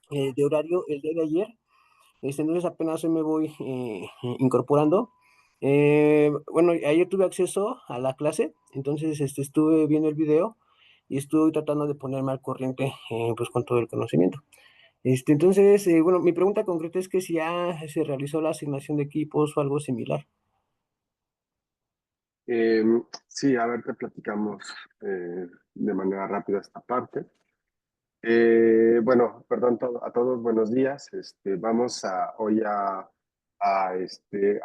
de horario el día de ayer. Entonces apenas hoy me voy incorporando. Bueno, ayer tuve acceso a la clase, entonces estuve viendo el video y estoy tratando de ponerme al corriente pues con todo el conocimiento. Entonces, bueno, mi pregunta concreta es que si ya se realizó la asignación de equipos o algo similar. Sí, a ver, te platicamos de manera rápida esta parte. Bueno, perdón a todos, buenos días. Vamos hoy a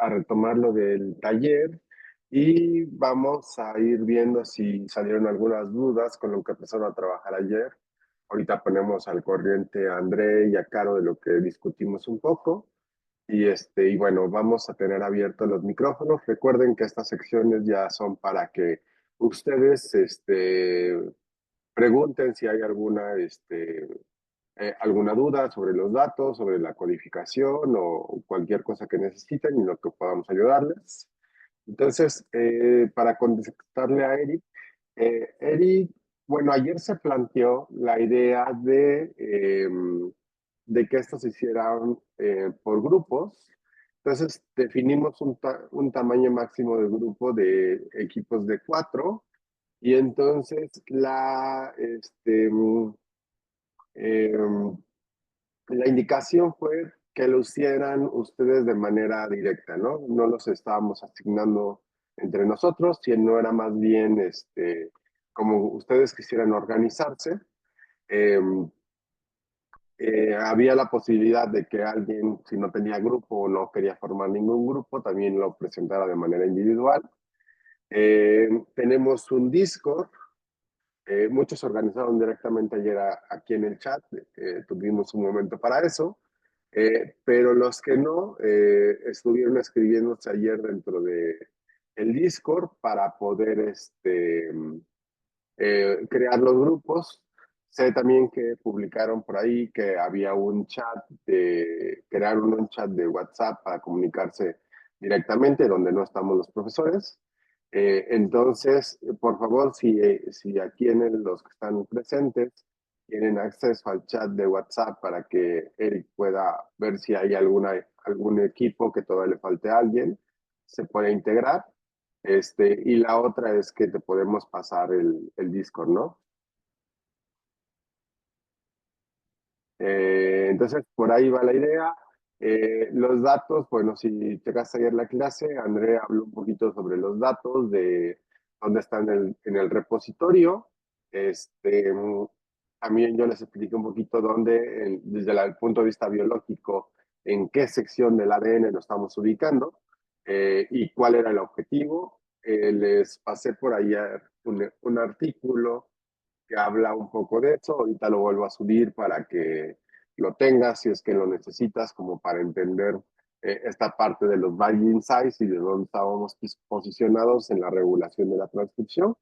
retomar lo del taller y vamos a ir viendo si salieron algunas dudas con lo que empezaron a trabajar ayer. Ahorita ponemos al corriente a André y a Caro de lo que discutimos un poco. Y bueno, vamos a tener abiertos los micrófonos. Recuerden que estas secciones ya son para que ustedes pregunten si hay alguna duda sobre los datos, sobre la codificación o cualquier cosa que necesiten y lo que podamos ayudarles. Entonces, para contestarle a Eric, Eric, bueno, ayer se planteó la idea de que esto se hiciera por grupos. Entonces, definimos un tamaño máximo de grupo de equipos de 4 y entonces eh, la indicación fue que lo hicieran ustedes de manera directa, ¿no? No los estábamos asignando entre nosotros, sino era más bien como ustedes quisieran organizarse. Eh, Había la posibilidad de que alguien, si no tenía grupo o no quería formar ningún grupo, también lo presentara de manera individual. Tenemos un Discord. Muchos se organizaron directamente ayer aquí en el chat. Tuvimos un momento para eso. Pero los que no, estuvieron escribiéndose ayer dentro de el Discord para poder crear los grupos. Sé también que publicaron por ahí que había un chat crearon un chat de WhatsApp para comunicarse directamente donde no estamos los profesores. Entonces, por favor, si aquí en los que están presentes tienen acceso al chat de WhatsApp para que Eric pueda ver si hay algún equipo que todavía le falte a alguien, se puede integrar. Y la otra es que te podemos pasar el Discord, ¿no? Entonces, por ahí va la idea. Los datos, bueno, si llegaste ayer la clase, André habló un poquito sobre los datos de dónde están en el repositorio. También yo les expliqué un poquito dónde, desde el punto de vista biológico, en qué sección del ADN nos estamos ubicando y cuál era el objetivo. Les pasé por ahí un artículo que habla un poco de eso. Ahorita lo vuelvo a subir para que lo tengas si es que lo necesitas, como para entender esta parte de los value insights y de dónde estábamos posicionados en la regulación de la transcripción.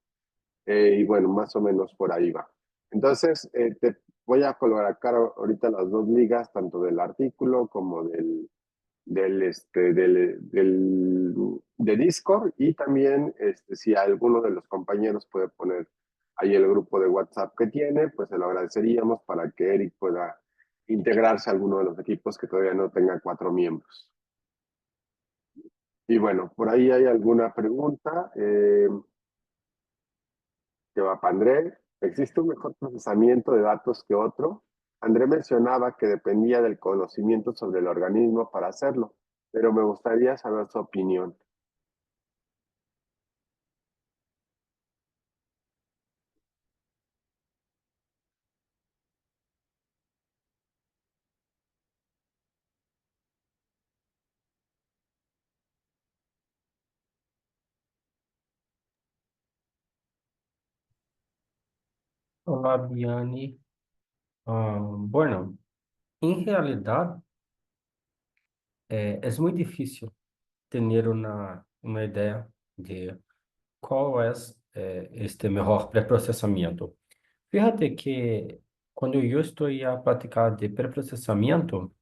Y bueno, más o menos por ahí va. Entonces, te voy a colocar ahorita las dos ligas, tanto del artículo como de Discord, y también si alguno de los compañeros puede poner ahí el grupo de WhatsApp que tiene, pues se lo agradeceríamos para que Eric pueda integrarse a alguno de los equipos que todavía no tenga 4 miembros. Y bueno, por ahí hay alguna pregunta que va para André. ¿Existe un mejor procesamiento de datos que otro? André mencionaba que dependía del conocimiento sobre el organismo para hacerlo, pero me gustaría saber su opinión. Olá, Biane. Bueno, en realidad es muy difícil tener una idea de cuál es este mejor preprocesamiento. Fíjate que cuando yo estoy a practicar de preprocesamiento,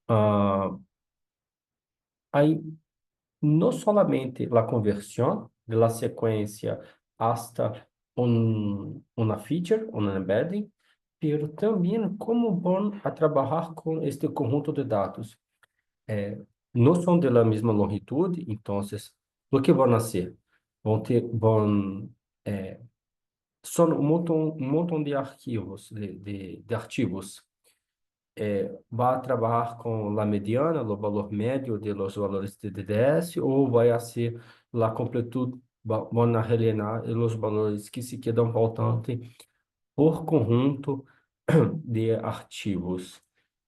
ah, hay no solamente la conversión de la secuencia hasta una feature, un embedding, pero também como vão a trabalhar com este conjunto de dados. Não são de la mesma longitude, então, o que vão fazer? Eh, São um montão de arquivos, de artigos. Va a trabalhar com a mediana, o valor médio de los valores de DDS, ou vai a ser a completude, vão a rellenar os valores que se quedam faltantes por conjunto de artigos.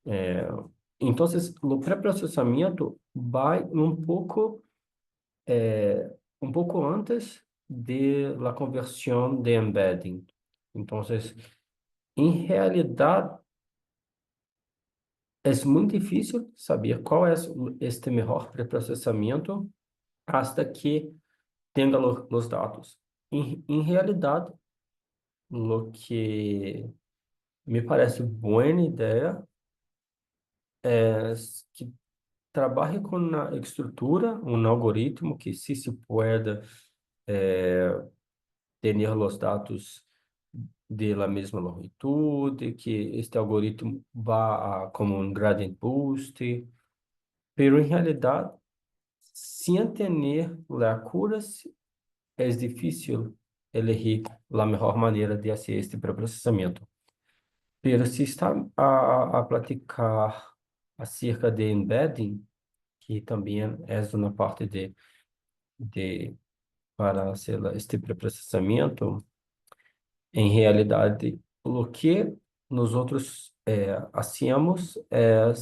Eh, então, o pré-processamento vai um pouco antes de la conversão de embedding. Então, em realidade, é muito difícil saber qual é este melhor pré-processamento hasta que tenha os dados. Em realidade, o que me parece boa ideia é que trabalhe com a estrutura, um algoritmo que se pueda ter os dados de la mesma longitude, que este algoritmo vá como um gradient boost, pero em realidade, sem ter a accuracy, é difícil elegir a melhor maneira de fazer este pré-processamento. Pero se está a platicar acerca de embedding, que também é uma parte de para hacer este pré-processamento, em realidade, o que nós outros hacemos é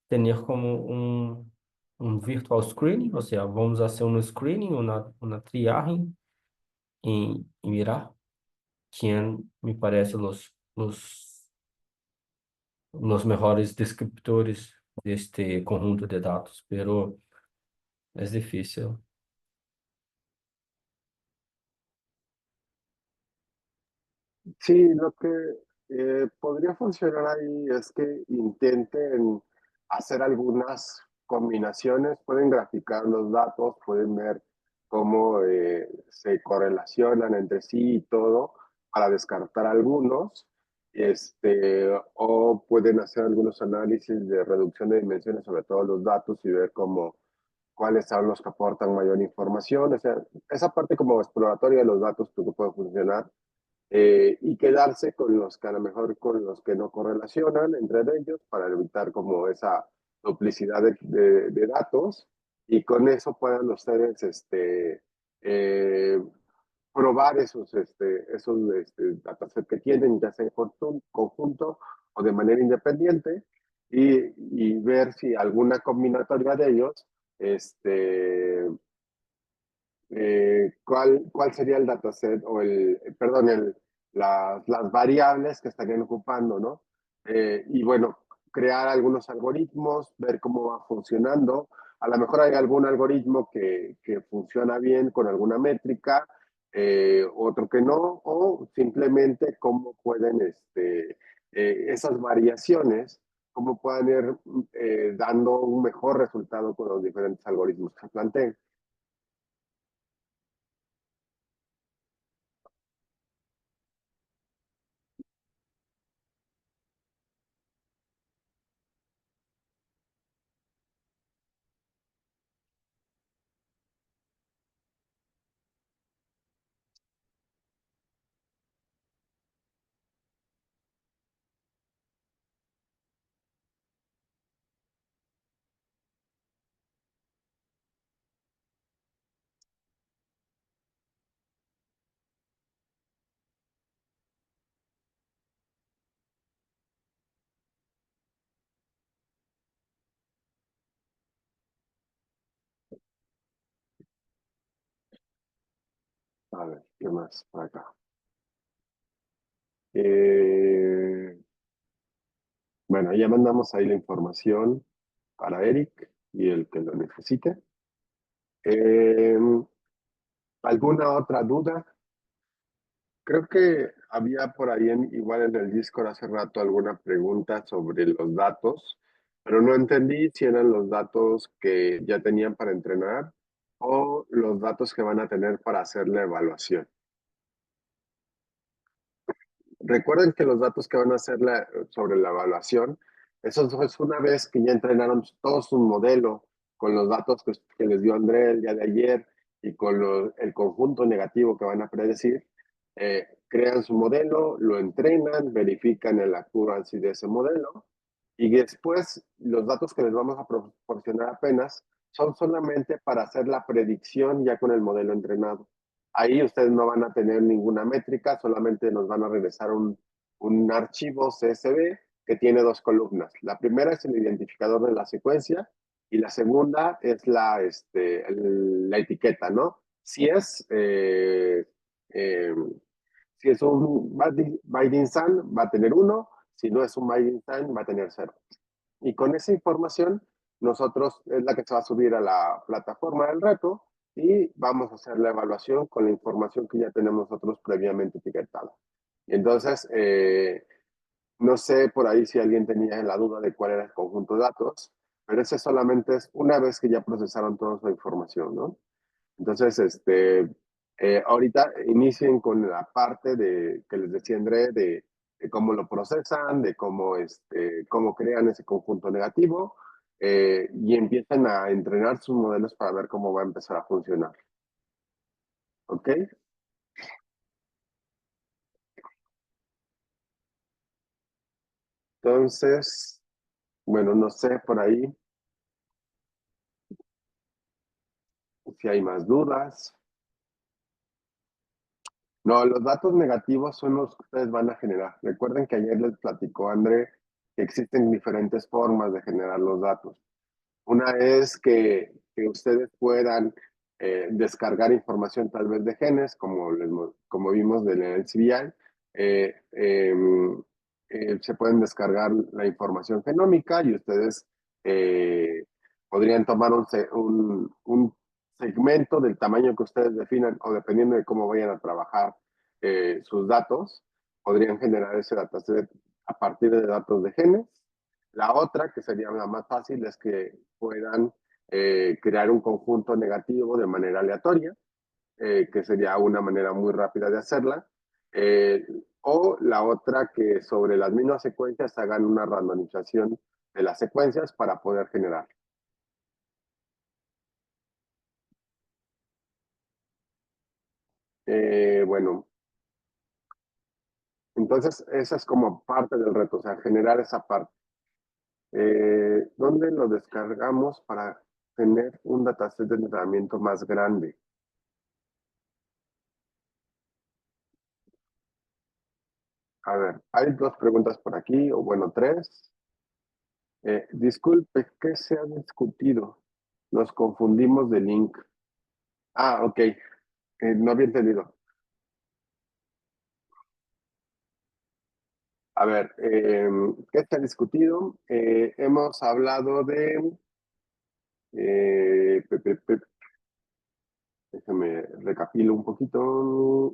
ter como um virtual screening, ou seja, vamos fazer um screening, uma triagem em mirar quem me parece os melhores descriptores deste conjunto de dados, pero é difícil. Sí, lo que podría funcionar ahí es que intenten hacer algunas combinaciones, pueden graficar los datos, pueden ver cómo se correlacionan entre sí y todo para descartar algunos, o pueden hacer algunos análisis de reducción de dimensiones sobre todos los datos y ver cómo, cuáles son los que aportan mayor información. O sea, esa parte como exploratoria de los datos pues, que puede funcionar y quedarse con los que a lo mejor con los que no correlacionan entre ellos para evitar como esa duplicidad de datos y con eso puedan ustedes eh, probar esos datasets que tienen, ya sea en conjunto o de manera independiente y ver si alguna combinatoria de ellos cuál sería el dataset o perdón, las variables que estarían ocupando, ¿no? Y bueno, crear algunos algoritmos, ver cómo va funcionando. A lo mejor hay algún algoritmo que funciona bien con alguna métrica, otro que no, o simplemente cómo pueden esas variaciones, cómo pueden ir dando un mejor resultado con los diferentes algoritmos que planteen. A ver, ¿qué más por acá? Bueno, ya mandamos ahí la información para Eric y el que lo necesite. Eh, ¿Alguna otra duda? Creo que había por ahí, igual en el Discord hace rato, alguna pregunta sobre los datos, pero no entendí si eran los datos que ya tenían para entrenar o los datos que van a tener para hacer la evaluación. recuerden que los datos que van a hacer sobre la evaluación, eso es una vez que ya entrenaron todo su modelo con los datos que les dio André el día de ayer y con el conjunto negativo que van a predecir, crean su modelo, lo entrenan, verifican el accuracy de ese modelo y después los datos que les vamos a proporcionar apenas son solamente para hacer la predicción ya con el modelo entrenado. Ahí ustedes no van a tener ninguna métrica, solamente nos van a regresar un archivo CSV que tiene dos columnas. La primera es el identificador de la secuencia y la segunda es la etiqueta, ¿no? Si es, eh, si es un binding sign, va a tener 1, si no es un binding sign, va a tener 0. Y con esa información, nosotros es la que se va a subir a la plataforma del reto y vamos a hacer la evaluación con la información que ya tenemos nosotros previamente etiquetada. Entonces, no sé por ahí si alguien tenía la duda de cuál era el conjunto de datos, pero ese solamente es una vez que ya procesaron toda su información, ¿no? Entonces, ahorita inicien con la parte que les decía André, de cómo lo procesan, de cómo crean ese conjunto negativo, y empiezan a entrenar sus modelos para ver cómo va a empezar a funcionar. ¿Ok? Entonces, bueno, no sé por ahí si hay más dudas. No, los datos negativos son los que ustedes van a generar. Recuerden que ayer les platicó André que existen diferentes formas de generar los datos. Una es que ustedes puedan descargar información tal vez de genes, como vimos del NCBI. Eh, em, Se pueden descargar la información genómica y ustedes podrían tomar un segmento del tamaño que ustedes definan o dependiendo de cómo vayan a trabajar sus datos, podrían generar ese dataset a partir de datos de genes. La otra, que sería la más fácil, es que puedan crear un conjunto negativo de manera aleatoria, que sería una manera muy rápida de hacerla. Eh, o la otra, que sobre las mismas secuencias hagan una randomización de las secuencias para poder generar. Bueno, entonces esa es como parte del reto, o sea, generar esa parte. ¿Dónde lo descargamos para tener un dataset de entrenamiento más grande? A ver, hay dos preguntas por aquí, o bueno, tres. Disculpe, ¿qué se ha discutido? Nos confundimos de link. Ah, ok, no había entendido. A ver, ¿qué se ha discutido? Hemos hablado de... déjame recapilo un poquito.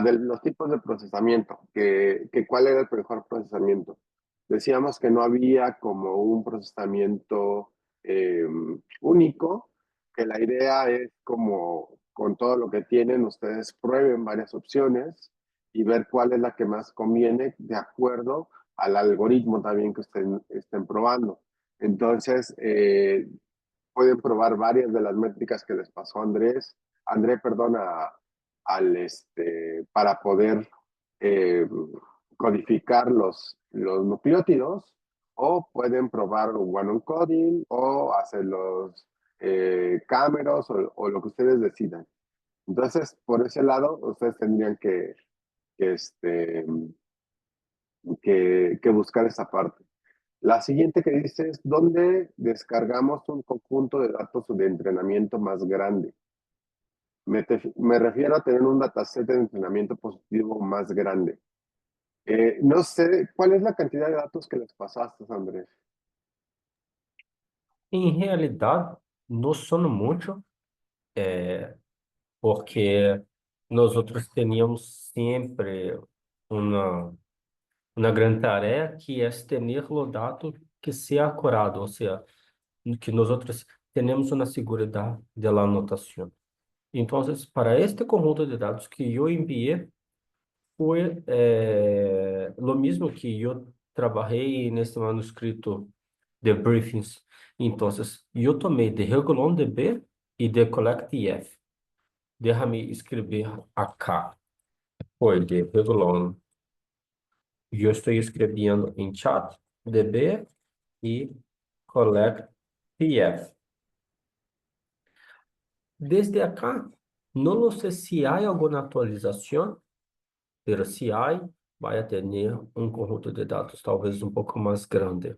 De los tipos de procesamiento, que cuál era el mejor procesamiento. Decíamos que no había como un procesamiento único, que la idea es como con todo lo que tienen, ustedes prueben varias opciones y ver cuál es la que más conviene de acuerdo al algoritmo también que estén probando. Entonces, pueden probar varias de las métricas que les pasó André, perdón, para poder eh, codificar los nucleótidos, o pueden probar one-on coding o hacer los cámeros o lo que ustedes decidan. Entonces, por ese lado, ustedes tendrían que, este, que buscar esa parte. La siguiente que dice es, ¿dónde descargamos un conjunto de datos de entrenamiento más grande? Me refiero a tener un dataset de entrenamiento positivo más grande. No sé, ¿cuál es la cantidad de datos que les pasaste, Andrés? Em realidade, não são muito, porque nós outros teníamos sempre uma, uma grande tarefa que é ter os dados que seja acurado, ou seja, que nós outros temos uma segurança da anotação. Então, para este conjunto de dados que eu enviei, fue lo mismo que yo trabajé en este manuscrito de briefings. Entonces, yo tomé de Regulon DB y de CollectIF. Déjame escribir acá. Foi de Regulon. Yo estoy escribiendo en chat DB y CollectIF. Desde acá, no lo sé si hay alguna actualización, pero si hay, vai ter um conjunto de dados talvez um pouco mais grande.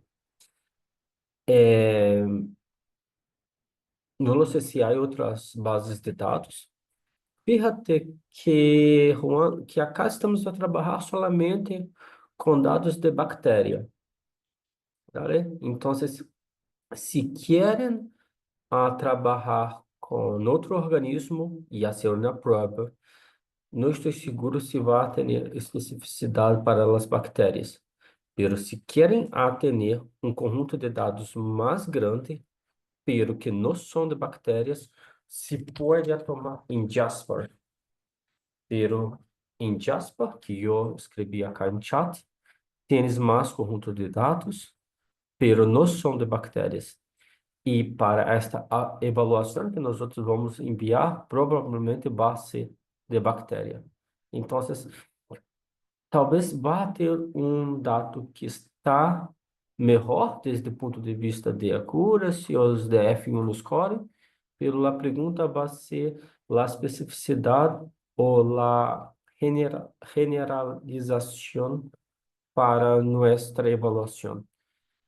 No sé si hay outras bases de dados. Fíjate que, Juan, que acá estamos a trabalhar solamente com dados de bactéria, ¿vale? Então, se querem trabalhar com outro organismo e fazer uma prova, não estou seguro se vai ter especificidade para as bactérias. Pero se querem ter um conjunto de dados mais grande, pero que não são de bactérias, se pode tomar em Jasper. Pero em Jasper, que eu escrevi acá no chat, tens mais conjunto de dados, pero não são de bactérias. E para esta avaliação que nós vamos enviar, provavelmente vai ser de bactéria. Então, talvez vá ter um dado que está melhor desde o ponto de vista de accuracy os de F1 no score, pero a pergunta vai ser a especificidade ou a generalização para nossa avaliação.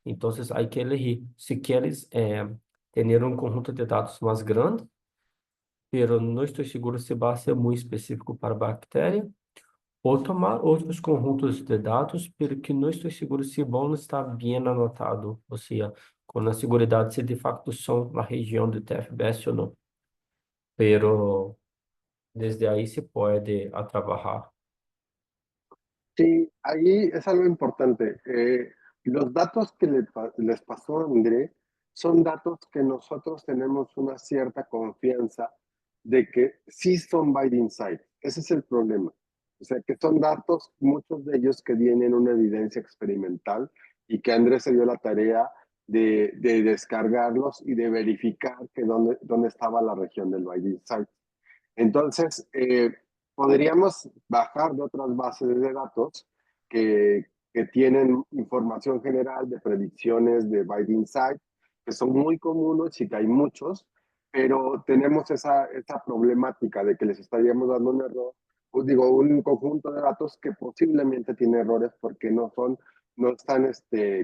Então, há que elegir. Se queres ter um conjunto de dados mais grande, pero não estou seguro se vai ser muito específico para bactéria, ou tomar outros conjuntos de dados, pero que não estou seguro se vão estar bem anotado, ou seja, com a segurança se de fato são na região de TFBS ou não. Pero desde aí se pode trabalhar. Sí, ahí es algo importante. Los datos que les pasó a André son datos que nosotros tenemos una cierta confianza de que sí son binding site. Ese es el problema. O sea, que son datos, muchos de ellos que tienen una evidencia experimental y que Andrés se dio la tarea de descargarlos y de verificar que dónde estaba la región del binding site. Entonces, podríamos bajar de otras bases de datos que tienen información general de predicciones de Binding Site, que son muy comunes y que hay muchos, pero tenemos esa problemática de que les estaríamos dando un error, pues digo, un conjunto de datos que posiblemente tiene errores porque no están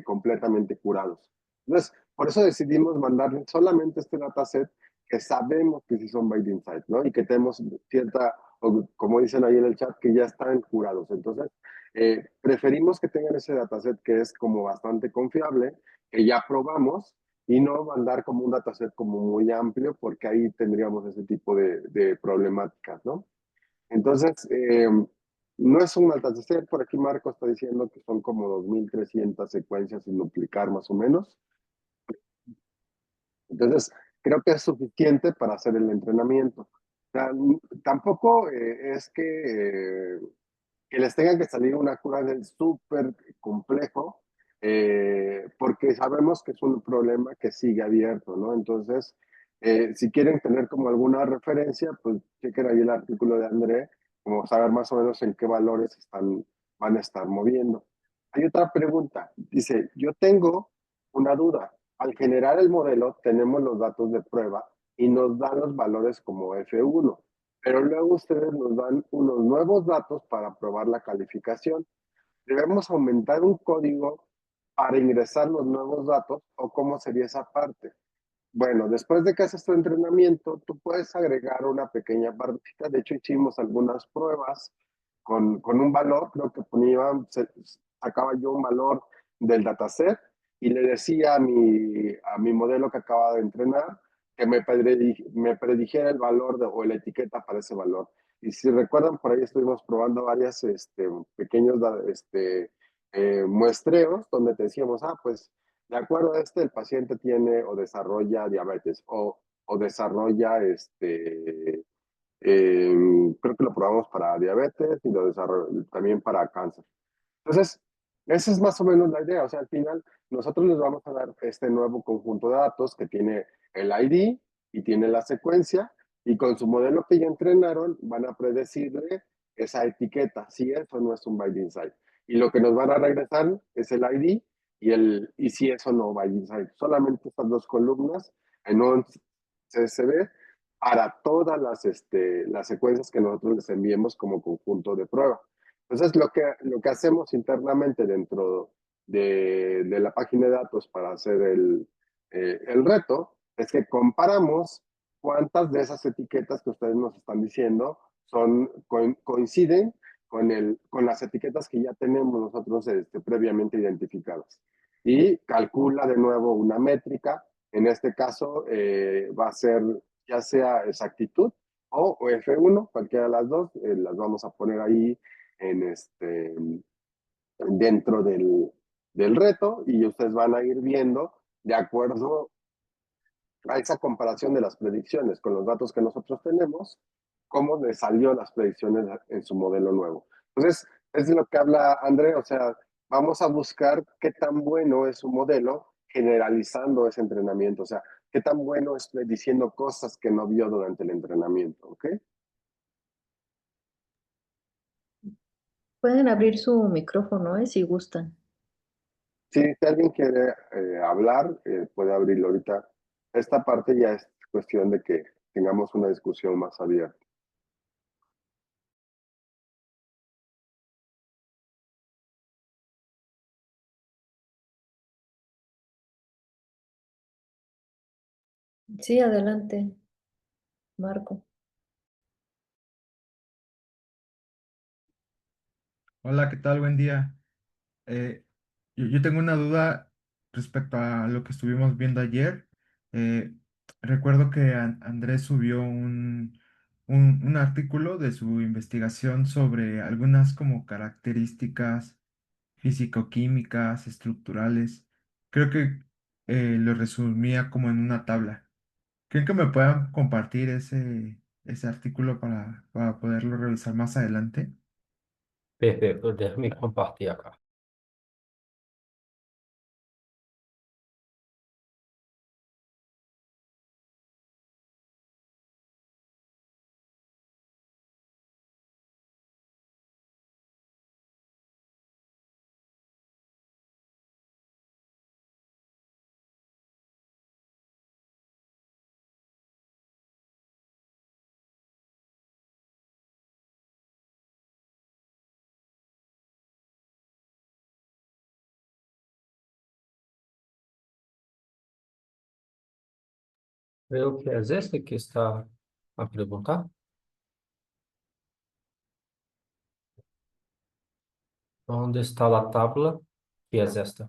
completamente curados. Entonces, por eso decidimos mandarle solamente este dataset que sabemos que sí son binding sites, ¿no? Y que tenemos cierta, como dicen ahí en el chat, que ya están curados. Entonces, preferimos que tengan ese dataset que es como bastante confiable, que ya probamos, y no mandar como un dataset como muy amplio, porque ahí tendríamos ese tipo de problemáticas, ¿no? Entonces, no es un dataset, por aquí Marco está diciendo que son como 2.300 secuencias sin duplicar más o menos. Entonces, creo que es suficiente para hacer el entrenamiento. O sea, tampoco es que les tenga que salir una cura del súper complejo, porque sabemos que es un problema que sigue abierto, ¿no? Entonces, si quieren tener como alguna referencia, pues chequen ahí el artículo de André, como saber más o menos en qué valores van a estar moviendo. Hay otra pregunta, dice, yo tengo una duda. Al generar el modelo, tenemos los datos de prueba y nos dan los valores como F1, pero luego ustedes nos dan unos nuevos datos para probar la calificación. ¿Debemos aumentar un código para ingresar los nuevos datos o cómo sería esa parte? Bueno, después de que haces tu entrenamiento, tú puedes agregar una pequeña partita. De hecho, hicimos algunas pruebas con un valor, creo que sacaba yo un valor del dataset y le decía a mi modelo que acaba de entrenar que me predijera el valor o la etiqueta para ese valor. Y si recuerdan, por ahí estuvimos probando varios pequeños muestreos donde te decíamos, pues de acuerdo a el paciente tiene o desarrolla diabetes o desarrolla Creo que lo probamos para diabetes y también para cáncer. Entonces, esa es más o menos la idea. O sea, al final, nosotros les vamos a dar este nuevo conjunto de datos que tiene el ID y tiene la secuencia, y con su modelo que ya entrenaron, van a predecirle esa etiqueta, si es o no es un binding site. Y lo que nos van a regresar es el ID y si es o no binding site. Solamente estas dos columnas en un CSV para todas las secuencias que nosotros les enviemos como conjunto de prueba. Entonces, lo que hacemos internamente dentro de la página de datos para hacer el reto es que comparamos cuántas de esas etiquetas que ustedes nos están diciendo coinciden con las etiquetas que ya tenemos nosotros previamente identificadas. Y calcula de nuevo una métrica. En este caso va a ser ya sea exactitud o F1, cualquiera de las dos, las vamos a poner ahí dentro del reto, y ustedes van a ir viendo de acuerdo a esa comparación de las predicciones con los datos que nosotros tenemos, cómo le salió las predicciones en su modelo nuevo. Entonces, es de lo que habla André. O sea, vamos a buscar qué tan bueno es su modelo generalizando ese entrenamiento. O sea, qué tan bueno es diciendo cosas que no vio durante el entrenamiento, ¿ok? Pueden abrir su micrófono, si gustan. Sí, si alguien quiere hablar, puede abrirlo ahorita. Esta parte ya es cuestión de que tengamos una discusión más abierta. Sí, adelante, Marco. Hola, ¿qué tal? Buen día. Eh, yo tengo una duda respecto a lo que estuvimos viendo ayer. Eh, Recuerdo que Andrés subió un artículo de su investigación sobre algunas como características físico-químicas, estructurales. Creo que lo resumía como en una tabla. ¿Creen que me puedan compartir ese artículo para poderlo revisar más adelante? Perfeito, déjame compartilhar acá. Creo que es este que está a preguntar. ¿Dónde está la tabla? Que es esta.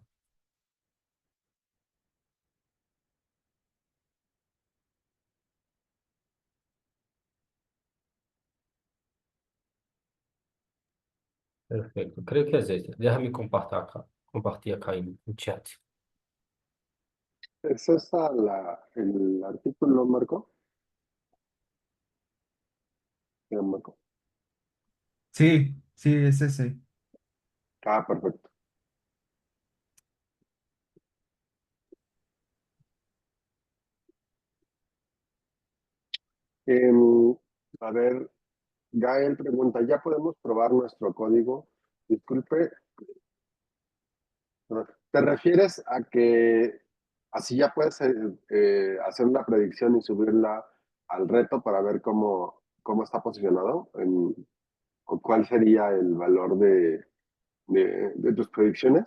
Perfeito, creo que es este. Déjame compartir acá en chat. ¿Es esa el artículo, Marco? Marco. Sí, sí, es ese. Ah, perfecto. Em, a ver, Gael pregunta, ¿ya podemos probar nuestro código? Disculpe, ¿te refieres a que así ya puedes hacer una predicción y subirla al reto para ver cómo está posicionado? ¿O cuál sería el valor de tus predicciones?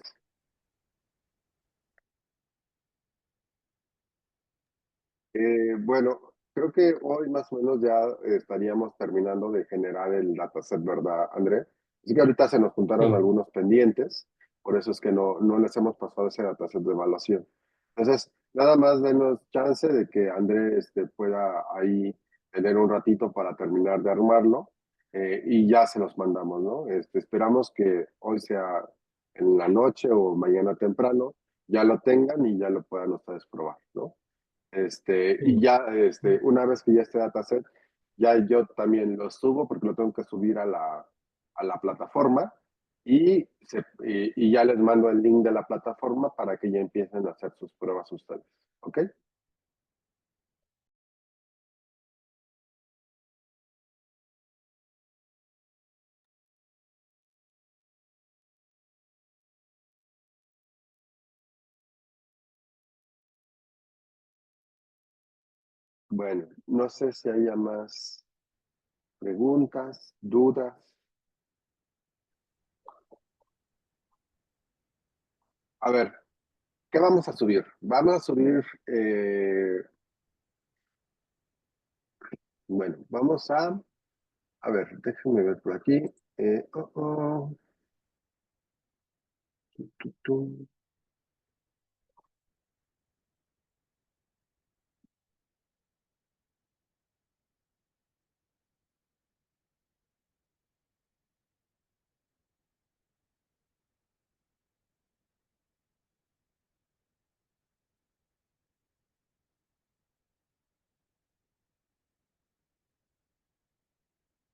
Bueno, creo que hoy más o menos ya estaríamos terminando de generar el dataset, ¿verdad, André? Así que ahorita se nos juntaron Sim. algunos pendientes, por eso es que no les hemos pasado ese dataset de evaluación. Entonces, nada más denos chance de que André pueda ahí tener un ratito para terminar de armarlo, y ya se los mandamos, ¿no? Esperamos que hoy sea en la noche o mañana temprano, ya lo tengan y ya lo puedan ustedes probar, ¿no? Y Sim. ya, una vez que ya esté dataset, Ya yo también lo subo porque lo tengo que subir a la plataforma y ya les mando el link de la plataforma para que ya empiecen a hacer sus pruebas ustedes. ¿Ok? Bueno, no sé si haya más preguntas, dudas. A ver, ¿qué vamos a subir? Vamos a subir, bueno, a ver, déjenme ver por aquí. Eh, oh, oh, tu, tu.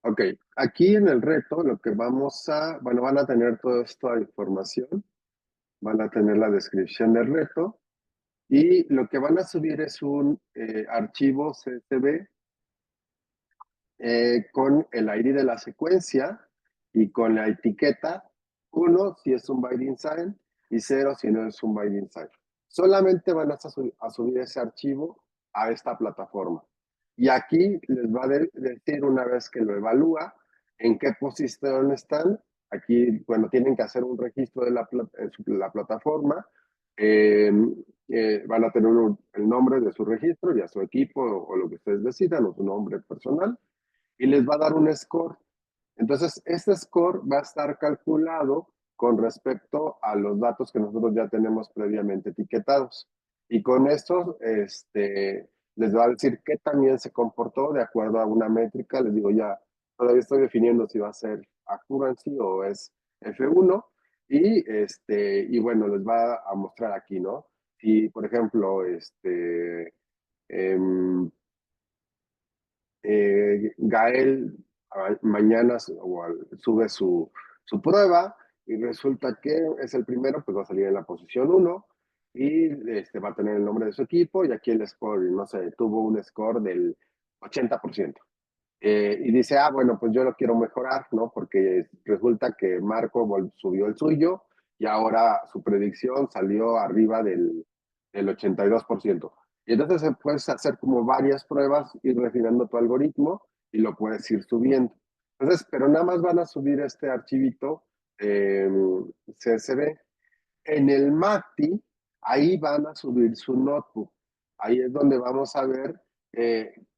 Ok, aquí en el reto lo que bueno, van a tener toda esta información, van a tener la descripción del reto y lo que van a subir es un archivo CSV con el ID de la secuencia y con la etiqueta 1 si es un binding sign y 0 si no es un binding sign. Solamente van a subir ese archivo a esta plataforma. Y aquí les va a decir una vez que lo evalúa en qué posición están. Aquí, bueno, tienen que hacer un registro de la plataforma. Eh, Van a tener el nombre de su registro y a su equipo o lo que ustedes decidan o su nombre personal y les va a dar un score. Entonces, este score va a estar calculado con respecto a los datos que nosotros ya tenemos previamente etiquetados. Y con esto, les va a decir qué también se comportó de acuerdo a una métrica. Les digo, ya todavía estoy definiendo si va a ser accuracy o es F1. Y bueno, les va a mostrar aquí, ¿no? Si, por ejemplo, eh, Gael mañana sube su prueba y resulta que es el primero, pues va a salir en la posición 1 y va a tener el nombre de su equipo y aquí el score, no sé, tuvo un score del 80%. Y dice, bueno, pues yo lo quiero mejorar, ¿no? Porque resulta que Marco subió el suyo y ahora su predicción salió arriba del 82%. Y entonces puedes hacer como varias pruebas, ir refinando tu algoritmo y lo puedes ir subiendo. Entonces, pero nada más van a subir este archivito CSV. En el MACTI, ahí van a subir su notebook. Ahí es donde vamos a ver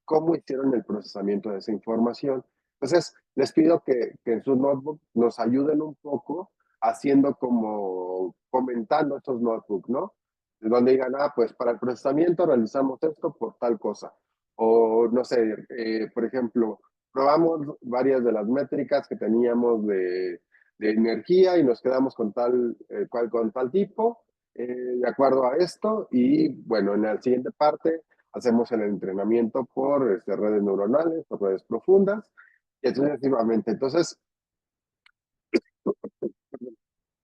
cómo hicieron el procesamiento de esa información. Entonces, les pido que en su notebook nos ayuden un poco haciendo como comentando estos notebooks, ¿no? De donde digan, pues para el procesamiento realizamos esto por tal cosa. O no sé, por ejemplo, probamos varias de las métricas que teníamos de energía y nos quedamos con con tal tipo, de acuerdo a esto. Y bueno, en la siguiente parte hacemos el entrenamiento por redes neuronales o redes profundas y así sucesivamente. Entonces,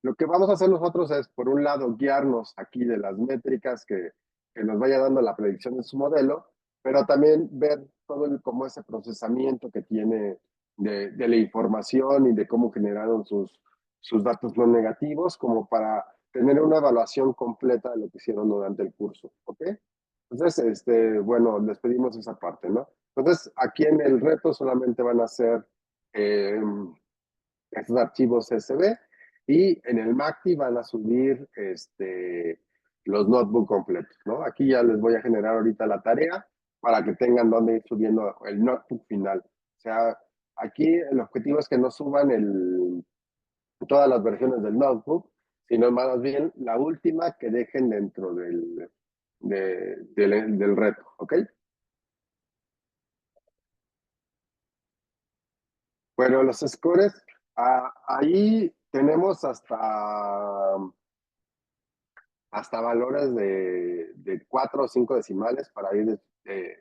lo que vamos a hacer nosotros es, por un lado, guiarnos aquí de las métricas que nos vaya dando la predicción de su modelo, pero también ver todo como ese procesamiento que tiene de la información y de cómo generaron sus datos no negativos, como para tener una evaluación completa de lo que hicieron durante el curso, ¿ok? Entonces, bueno, les pedimos esa parte, ¿no? Entonces, aquí en el reto solamente van a ser estos archivos CSV y en el MACTI van a subir los notebooks completos, ¿no? Aquí ya les voy a generar ahorita la tarea para que tengan donde ir subiendo el notebook final. O sea, aquí el objetivo es que no suban todas las versiones del notebook, sino más bien la última que dejen dentro del reto, ¿ok? Bueno, los scores, ahí tenemos hasta valores de 4 o 5 decimales para ir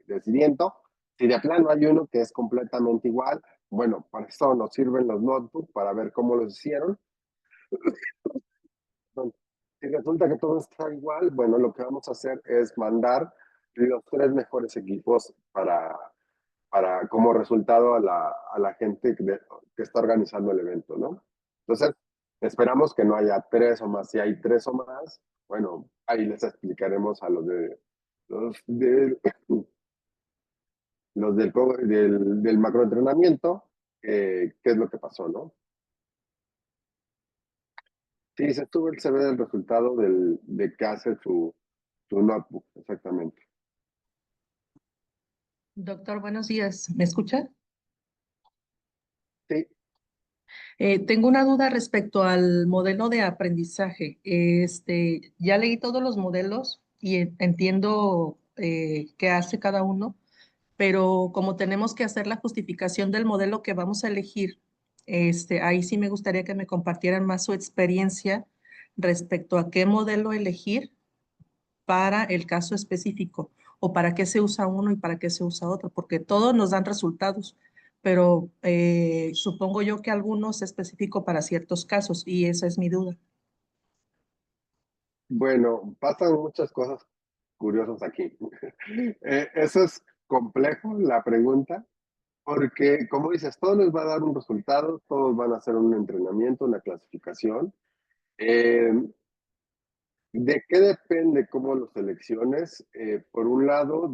decidiendo. Si de plano hay uno que es completamente igual, bueno, para eso nos sirven los notebooks para ver cómo los hicieron. Si resulta que todo está igual, bueno, lo que vamos a hacer es mandar los 3 mejores equipos para como resultado a la gente que está organizando el evento, ¿no? Entonces, esperamos que no haya 3 o más. Si hay 3 o más, bueno, ahí les explicaremos a los de, los del macroentrenamiento qué es lo que pasó, ¿no? Sí, se ve el resultado de que hace su notebook, exactamente. Doctor, buenos días. ¿Me escucha? Sí, Tengo una duda respecto al modelo de aprendizaje. Ya leí todos los modelos y entiendo qué hace cada uno, pero como tenemos que hacer la justificación del modelo que vamos a elegir, ahí sí me gustaría que me compartieran más su experiencia respecto a qué modelo elegir para el caso específico o para qué se usa uno y para qué se usa otro, porque todos nos dan resultados, pero supongo yo que algunos es específico para ciertos casos y esa es mi duda. bueno, pasan muchas cosas curiosas aquí. Eso es complejo, la pregunta, porque como dices, todos les va a dar un resultado, todos van a hacer un entrenamiento, una clasificación. Eh, ¿De qué depende cómo lo selecciones? Por un lado,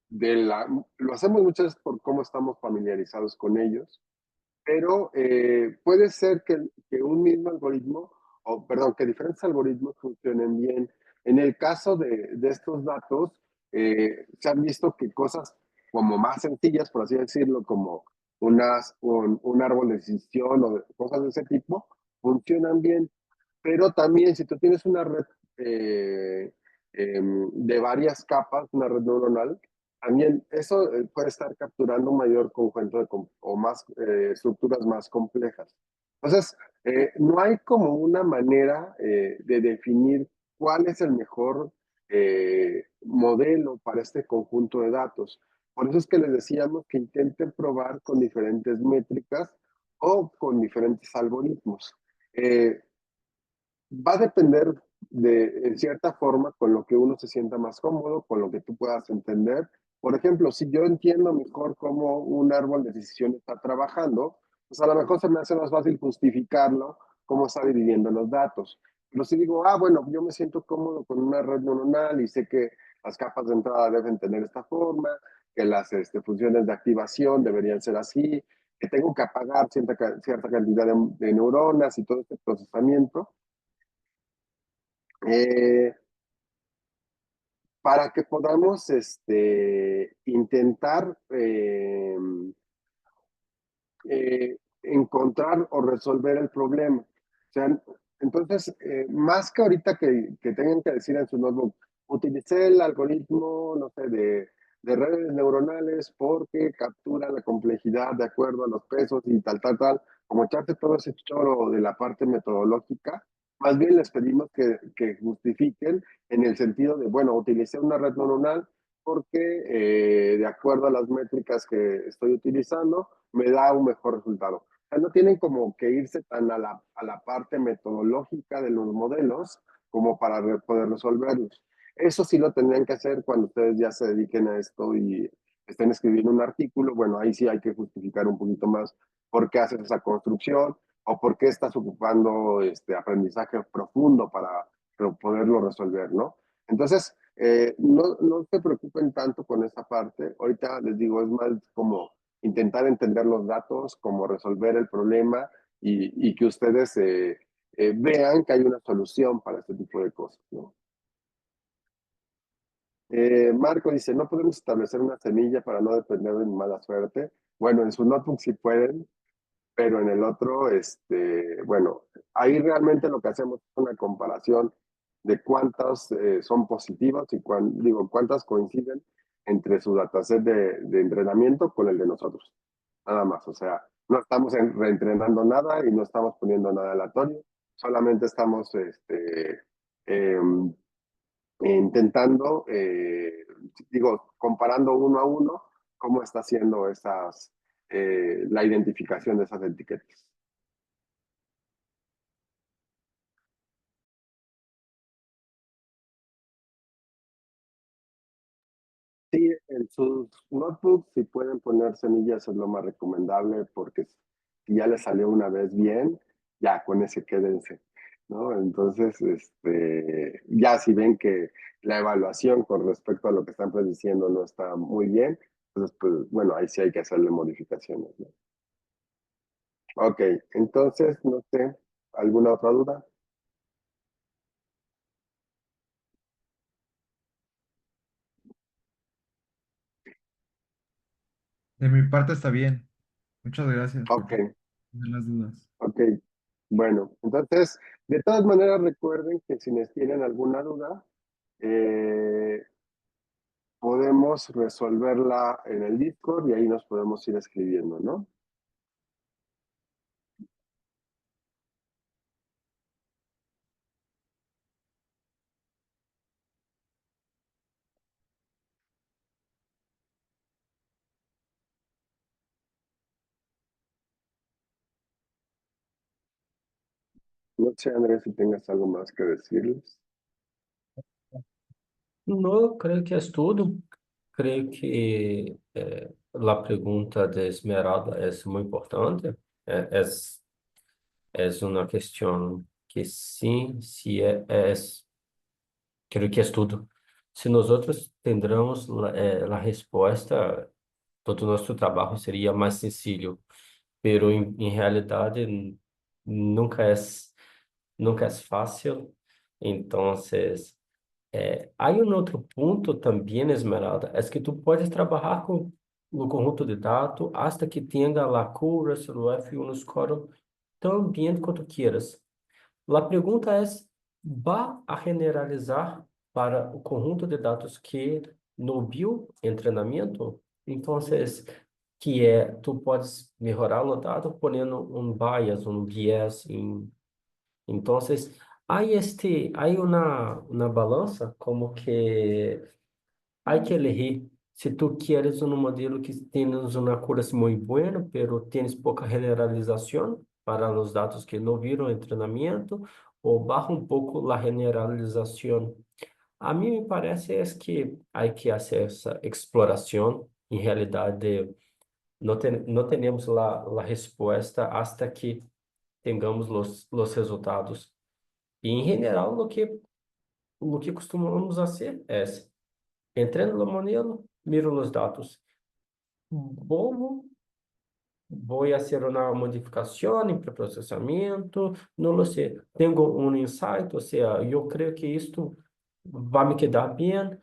lo hacemos muchas veces por cómo estamos familiarizados con ellos, pero puede ser que un mismo algoritmo, o perdón, que diferentes algoritmos funcionen bien. En el caso de estos datos, se han visto que cosas como más sencillas, por así decirlo, como un árbol de decisión o cosas de ese tipo, funcionan bien. Pero también si tú tienes una red de varias capas, una red neuronal, también eso puede estar capturando un mayor conjunto o más estructuras más complejas. Entonces, no hay como una manera de definir cuál es el mejor modelo para este conjunto de datos. Por eso es que les decíamos que intenten probar con diferentes métricas o con diferentes algoritmos. Eh, Va a depender en cierta forma, con lo que uno se sienta más cómodo, con lo que tú puedas entender. Por ejemplo, si yo entiendo mejor cómo un árbol de decisión está trabajando, pues a lo mejor se me hace más fácil justificarlo, cómo está dividiendo los datos. Pero si digo, bueno, yo me siento cómodo con una red neuronal y sé que las capas de entrada deben tener esta forma, que las funciones de activación deberían ser así, que tengo que apagar cierta cantidad de neuronas y todo este procesamiento, eh, para que podamos intentar encontrar o resolver el problema. O sea, entonces, más que ahorita que tengan que decir en su notebook, utilicé el algoritmo, no sé, de redes neuronales porque captura la complejidad de acuerdo a los pesos y tal, como echarte todo ese choro de la parte metodológica, más bien les pedimos que justifiquen en el sentido de, bueno, utilicé una red neuronal porque de acuerdo a las métricas que estoy utilizando, me da un mejor resultado. O sea, no tienen como que irse tan a la parte metodológica de los modelos como para poder resolverlos. Eso sí lo tendrían que hacer cuando ustedes ya se dediquen a esto y estén escribiendo un artículo. Bueno, ahí sí hay que justificar un poquito más por qué haces esa construcción o por qué estás ocupando aprendizaje profundo para poderlo resolver, ¿no? Entonces, no se preocupen tanto con esa parte. Ahorita les digo, es más como intentar entender los datos, cómo resolver el problema y que ustedes vean que hay una solución para este tipo de cosas, ¿no? Marco dice, no podemos establecer una semilla para no depender de mi mala suerte. Bueno, en su notebook sí pueden, pero en el otro, bueno, ahí realmente lo que hacemos es una comparación de cuántas son positivas y cuántas coinciden entre su dataset de entrenamiento con el de nosotros. Nada más, o sea, no estamos reentrenando nada y no estamos poniendo nada aleatorio, solamente estamos intentando digo, comparando uno a uno, cómo está haciendo la identificación de esas etiquetas. Sí, en sus notebooks, si pueden poner semillas es lo más recomendable, porque si ya les salió una vez bien, ya con ese quédense, ¿no? Entonces, ya si ven que la evaluación con respecto a lo que están prediciendo no está muy bien, entonces, pues, bueno, ahí sí hay que hacerle modificaciones, ¿no? Ok, entonces, no sé, ¿alguna otra duda? De mi parte está bien. Muchas gracias por Ok. responder las dudas. Ok, bueno, entonces, de todas maneras recuerden que si les tienen alguna duda, eh, podemos resolverla en el Discord y ahí nos podemos ir escribiendo, ¿no? No sé, Andrés, si tengas algo más que decirles. Não, creio que é tudo. Creio que a pergunta de Esmeralda é muito importante. É uma questão que sim, se creio que é tudo. Se nós outros tendremos a resposta, todo o nosso trabalho seria mais sencillo, pero em realidade nunca é nunca é fácil. Então, hay un otro punto también, Esmeralda, es que tú puedes trabajar con el conjunto de datos hasta que tenga la accuracy, o F1 score tan bien como quieras. La pregunta es, ¿va a generalizar para el conjunto de datos que no vio entrenamiento? Entonces, tú puedes mejorar los datos poniendo un bias, un bias entonces, hay una balanza como que hay que elegir. Si tú quieres un modelo que tienes una accuracy muy buena, pero tienes poca generalización para los datos que no vieron entrenamiento, o baja un poco la generalización. A mí me parece es que hay que hacer esa exploración. En realidad, no tenemos la respuesta hasta que tengamos los resultados. E, em geral, o que costumamos fazer é, entreno no modelo, miro os dados. Como vou fazer uma modificação em pré-processamento? Não lo sei. Tenho um insight, ou seja, eu creio que isto vai me quedar bem.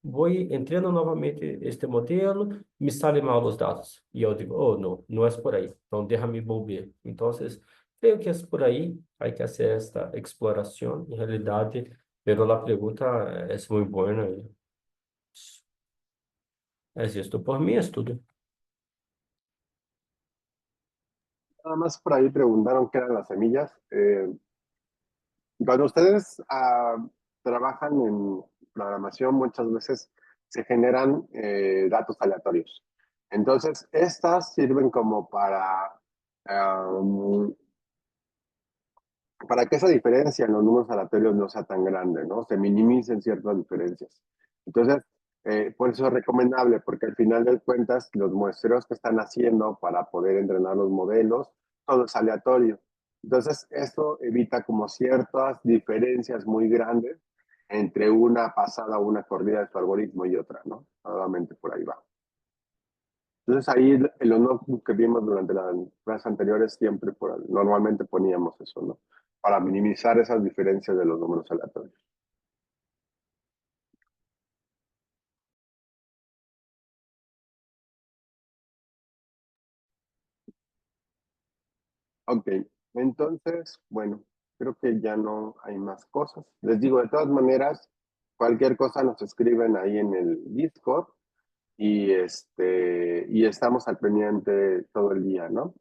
Vou entreno novamente este modelo, me sale mal os dados. E eu digo, oh, não, não é por aí. Então, déjame volver. Então, creio que é por aí. Hay que hacer esta exploración. En realidad, pero la pregunta es muy buena. Es esto. Por mí es todo. Nada más por ahí preguntaron qué eran las semillas. Cuando ustedes trabajan en programación, muchas veces se generan datos aleatorios. Entonces, estas sirven como para que esa diferencia en los números aleatorios no sea tan grande, ¿no? Se minimicen ciertas diferencias. Entonces, por eso es recomendable, porque al final de cuentas, los muestreos que están haciendo para poder entrenar los modelos, todo es aleatorio. Entonces, esto evita como ciertas diferencias muy grandes entre una pasada o una corrida de su algoritmo y otra, ¿no? Nuevamente por ahí va. Entonces ahí en los notebooks que vimos durante las clases anteriores siempre normalmente poníamos eso, ¿no? Para minimizar esas diferencias de los números aleatorios. Ok, entonces, bueno, creo que ya no hay más cosas. Les digo, de todas maneras, cualquier cosa nos escriben ahí en el Discord y estamos al pendiente todo el día, ¿no?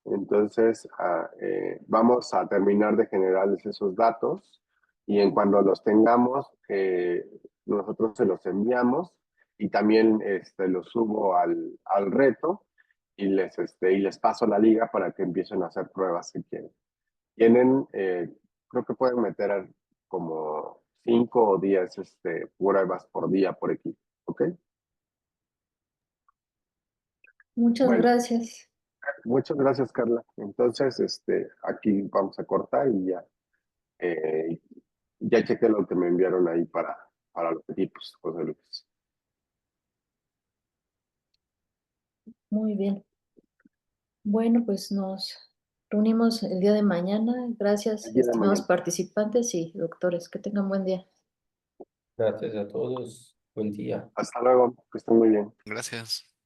Entonces, vamos a terminar de generarles esos datos y en cuando los tengamos, nosotros se los enviamos y también los subo al reto y les paso la liga para que empiecen a hacer pruebas si quieren. Tienen, creo que pueden meter como 5 o 10 pruebas por día por equipo, ¿ok? Muchas Bueno, gracias. muchas gracias, Carla. Entonces, aquí vamos a cortar y ya chequé lo que me enviaron ahí para los equipos, José Luis. Muy bien. Bueno, pues nos reunimos el día de mañana. Gracias, El día de estimados mañana. participantes y doctores. Que tengan buen día. Gracias a todos. Buen día. Hasta luego, que estén muy bien. Gracias.